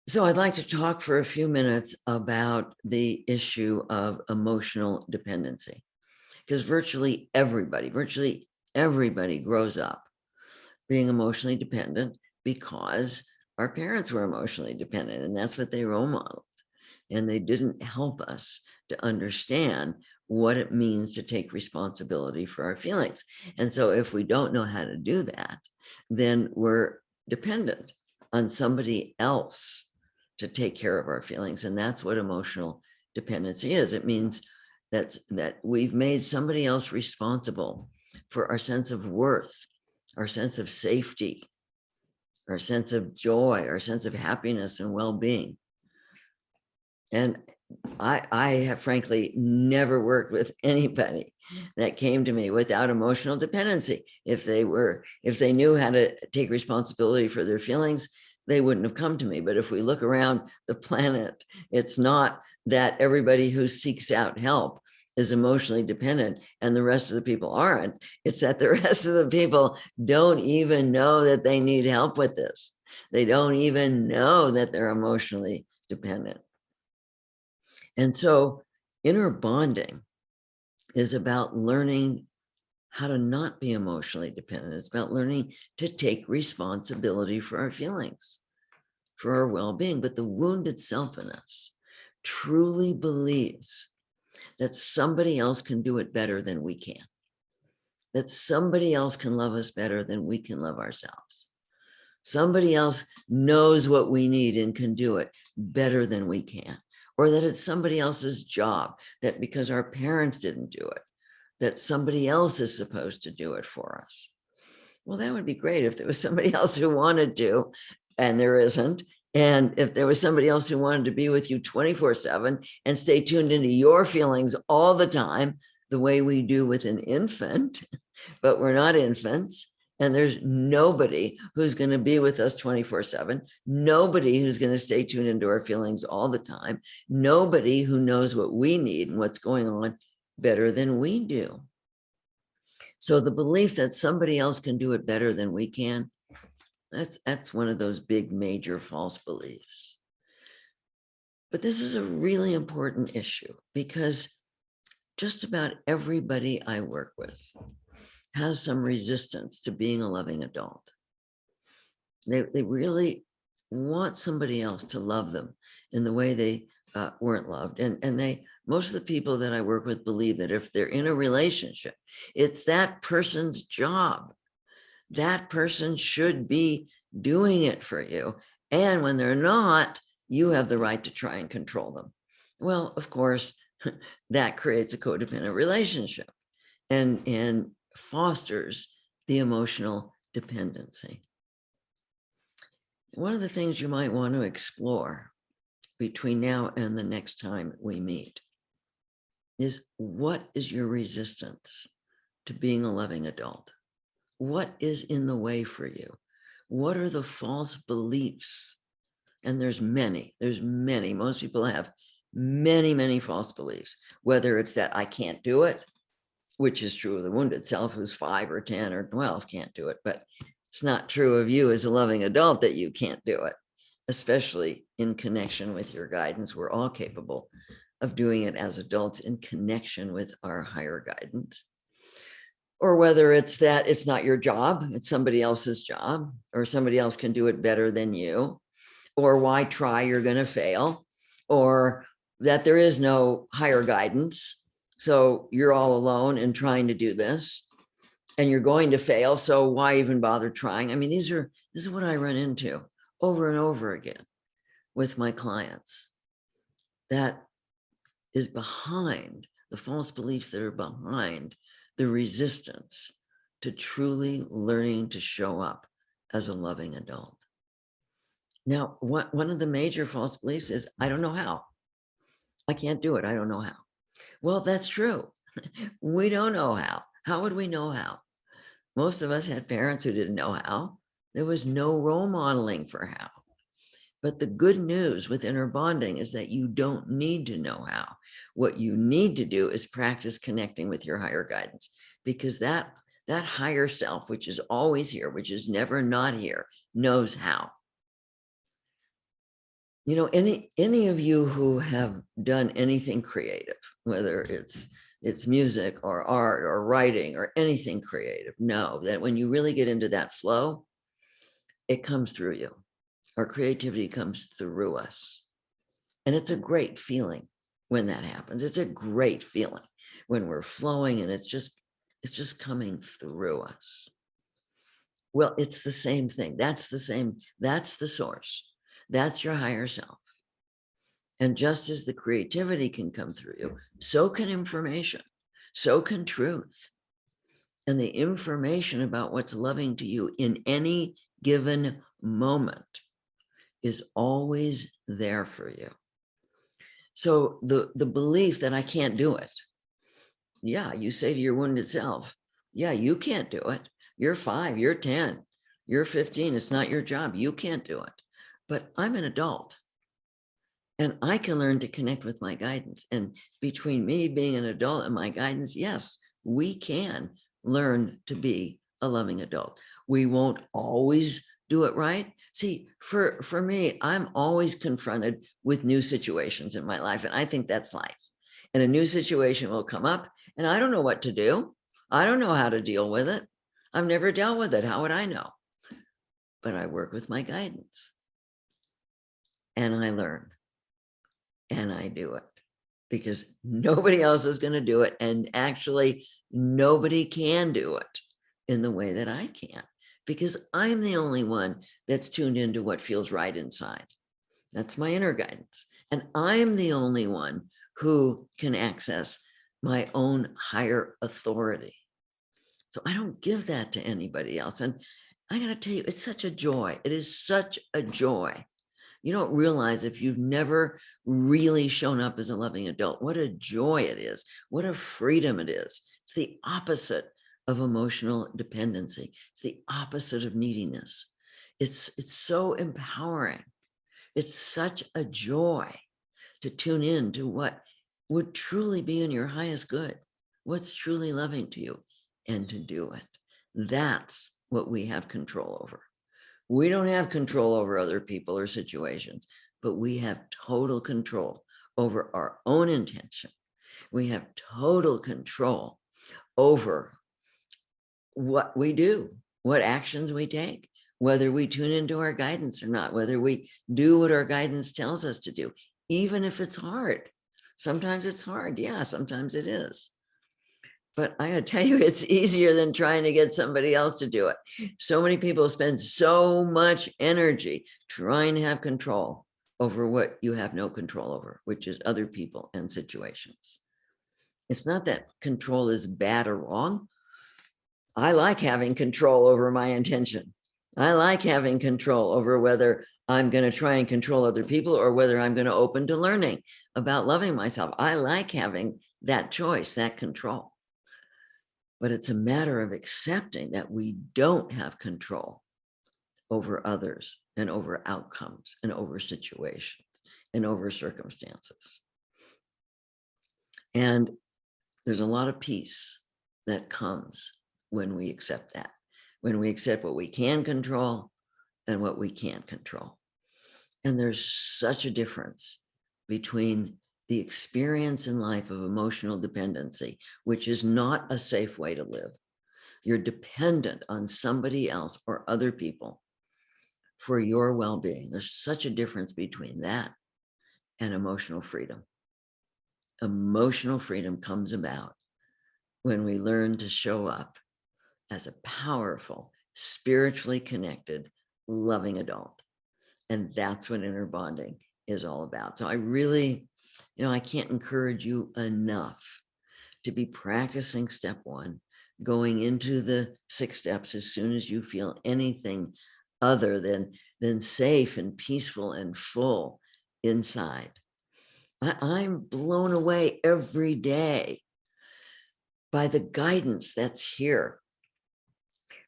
So I'd like to talk for a few minutes about the issue of emotional dependency, because virtually everybody grows up being emotionally dependent because our parents were emotionally dependent, and that's what they role modeled. And they didn't help us to understand what it means to take responsibility for our feelings. And so if we don't know how to do that, then we're dependent on somebody else to take care of our feelings. And that's what emotional dependency is. It means that we've made somebody else responsible for our sense of worth, our sense of safety, our sense of joy, our sense of happiness and well-being. And I have frankly never worked with anybody that came to me without emotional dependency. If they knew how to take responsibility for their feelings, they wouldn't have come to me. But if we look around the planet, it's not that everybody who seeks out help is emotionally dependent and the rest of the people aren't. It's that the rest of the people don't even know that they need help with this. They don't even know that they're emotionally dependent. And so inner bonding is about learning how to not be emotionally dependent. It's about learning to take responsibility for our feelings, for our well-being. But the wounded self in us truly believes that somebody else can do it better than we can, that somebody else can love us better than we can love ourselves. Somebody else knows what we need and can do it better than we can, or that it's somebody else's job, that because our parents didn't do it, that somebody else is supposed to do it for us. Well, that would be great if there was somebody else who wanted to, and there isn't. And if there was somebody else who wanted to be with you 24/7 and stay tuned into your feelings all the time, the way we do with an infant, but we're not infants. And there's nobody who's going to be with us 24/7, nobody who's going to stay tuned into our feelings all the time, nobody who knows what we need and what's going on better than we do. So the belief that somebody else can do it better than we can, that's one of those big major false beliefs. But this is a really important issue because just about everybody I work with has some resistance to being a loving adult. They really want somebody else to love them in the way they weren't loved. And most of the people that I work with believe that if they're in a relationship, it's that person's job. That person should be doing it for you. And when they're not, you have the right to try and control them. Well, of course, that creates a codependent relationship and fosters the emotional dependency. One of the things you might want to explore between now and the next time we meet is, what is your resistance to being a loving adult? What is in the way for you? What are the false beliefs? And there's many. Most people have many false beliefs, whether it's that I can't do it, which is true of the wounded self who's 5 or 10 or 12 can't do it, but it's not true of you as a loving adult that you can't do it, especially in connection with your guidance. We're all capable of doing it as adults in connection with our higher guidance. Or whether it's that it's not your job, it's somebody else's job, or somebody else can do it better than you, or why try, you're going to fail, or that there is no higher guidance, so you're all alone in trying to do this, and you're going to fail, so why even bother trying? I mean, this is what I run into over and over again with my clients. That is behind the false beliefs that are behind the resistance to truly learning to show up as a loving adult. Now, one of the major false beliefs is, I don't know how. I can't do it. I don't know how. Well, that's true. We don't know how. How would we know how? Most of us had parents who didn't know how. There was no role modeling for how. But the good news with inner bonding is that you don't need to know how. What you need to do is practice connecting with your higher guidance, because that higher self, which is always here, which is never not here, knows how. Any of you who have done anything creative, whether it's music or art or writing or anything creative, know that when you really get into that flow, it comes through you. Our creativity comes through us. And it's a great feeling when that happens. It's a great feeling when we're flowing and it's just coming through us. Well, it's the same thing. That's the source. That's your higher self. And just as the creativity can come through you, so can information, so can truth. And the information about what's loving to you in any given moment is always there for you. So the belief that I can't do it. Yeah, you say to your wounded self, yeah, you can't do it. You're 5, you're 10, you're 15. It's not your job. You can't do it. But I'm an adult. And I can learn to connect with my guidance. And between me being an adult and my guidance, yes, we can learn to be a loving adult. We won't always do it right. See, for me, I'm always confronted with new situations in my life. And I think that's life. And a new situation will come up and I don't know what to do. I don't know how to deal with it. I've never dealt with it. How would I know? But I work with my guidance and I learn. And I do it because nobody else is going to do it. And actually, nobody can do it in the way that I can, because I'm the only one that's tuned into what feels right inside. That's my inner guidance. And I'm the only one who can access my own higher authority. So I don't give that to anybody else. And I got to tell you, it's such a joy. It is such a joy. You don't realize, if you've never really shown up as a loving adult, what a joy it is, what a freedom it is. It's the opposite of emotional dependency. It's the opposite of neediness. It's so empowering. It's such a joy to tune in to what would truly be in your highest good, what's truly loving to you, and to do it. That's what we have control over. We don't have control over other people or situations, but we have total control over our own intention. We have total control over what we do, what actions we take, whether we tune into our guidance or not, whether we do what our guidance tells us to do, even if it's hard. Sometimes it's hard. Yeah, sometimes it is. But I gotta tell you, it's easier than trying to get somebody else to do it. So many people spend so much energy trying to have control over what you have no control over, which is other people and situations. It's not that control is bad or wrong. I like having control over my intention. I like having control over whether I'm going to try and control other people or whether I'm going to open to learning about loving myself. I like having that choice, that control. But it's a matter of accepting that we don't have control over others and over outcomes and over situations and over circumstances. And there's a lot of peace that comes when we accept that, when we accept what we can control and what we can't control. And there's such a difference between the experience in life of emotional dependency, which is not a safe way to live. You're dependent on somebody else or other people for your well-being. There's such a difference between that and emotional freedom. Emotional freedom comes about when we learn to show up as a powerful, spiritually connected, loving adult. And that's what inner bonding is all about. So I really, I can't encourage you enough to be practicing step 1, going into the 6 steps as soon as you feel anything other than safe and peaceful and full inside. I'm blown away every day by the guidance that's here.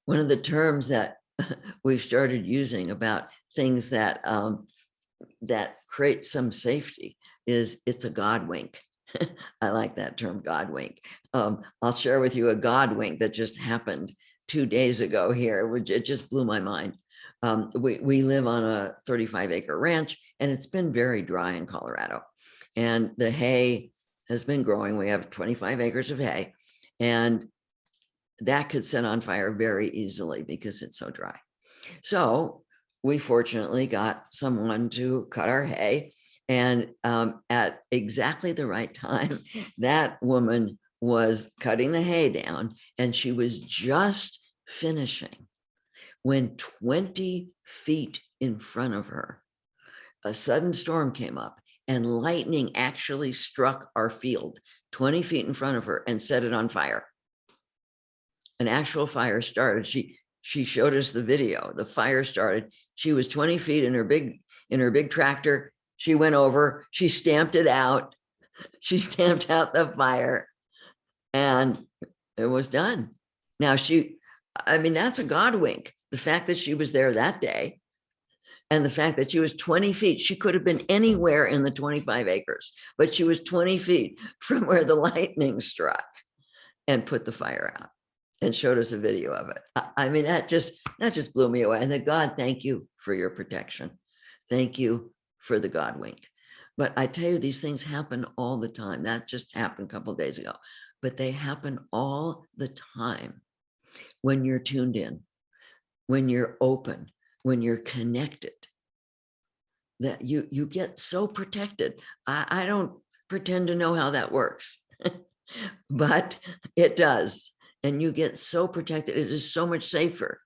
One of the terms that we've started using about things that that create some safety is it's a God wink. I like that term, God wink. I'll share with you a God wink that just happened 2 days ago here, which it just blew my mind. We live on a 35-acre ranch, and it's been very dry in Colorado. And the hay has been growing. We have 25 acres of hay, and that could set on fire very easily because it's so dry. So we fortunately got someone to cut our hay. And at exactly the right time, that woman was cutting the hay down, and she was just finishing when 20 feet in front of her, a sudden storm came up, and lightning actually struck our field 20 feet in front of her and set it on fire. An actual fire started. She showed us the video. The fire started. She was 20 feet in her big tractor. She went over, she stamped it out. She stamped out the fire, and it was done. Now that's a God wink. The fact that she was there that day, and the fact that she was 20 feet, she could have been anywhere in the 25 acres, but she was 20 feet from where the lightning struck and put the fire out and showed us a video of it. That just blew me away. And that, God, thank you for your protection. Thank you for the God wink. But I tell you, these things happen all the time. That just happened a couple of days ago, but they happen all the time when you're tuned in, when you're open, when you're connected, that you get so protected. I don't pretend to know how that works, but it does. And you get so protected. It is so much safer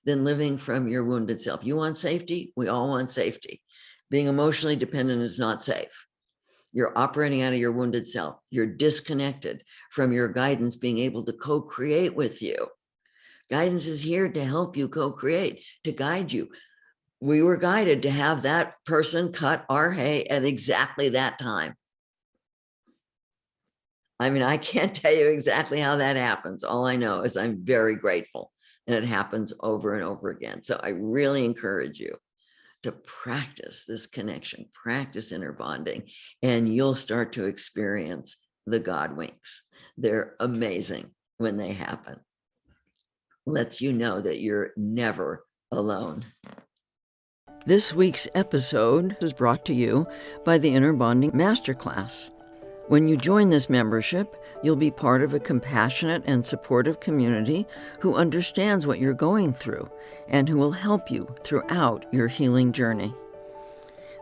than living from your wounded self. You want safety? We all want safety. Being emotionally dependent is not safe. You're operating out of your wounded self. You're disconnected from your guidance being able to co-create with you. Guidance is here to help you co-create, to guide you. We were guided to have that person cut our hay at exactly that time. I can't tell you exactly how that happens. All I know is I'm very grateful, and it happens over and over again. So I really encourage you to practice this connection, practice inner bonding, and you'll start to experience the God winks. They're amazing when they happen. Lets you know that you're never alone. This week's episode is brought to you by the Inner Bonding Masterclass. When you join this membership, you'll be part of a compassionate and supportive community who understands what you're going through and who will help you throughout your healing journey.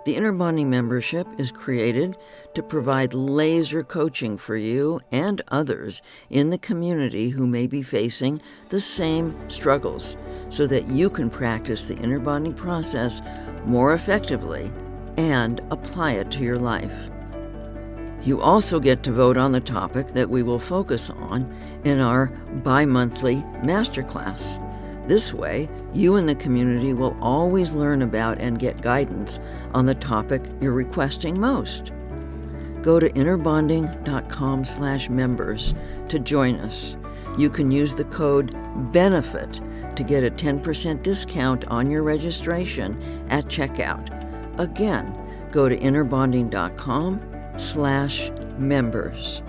The Inner Bonding membership is created to provide laser coaching for you and others in the community who may be facing the same struggles, so that you can practice the inner bonding process more effectively and apply it to your life. You also get to vote on the topic that we will focus on in our bi-monthly masterclass. This way, you and the community will always learn about and get guidance on the topic you're requesting most. Go to innerbonding.com/members to join us. You can use the code BENEFIT to get a 10% discount on your registration at checkout. Again, go to innerbonding.com/members.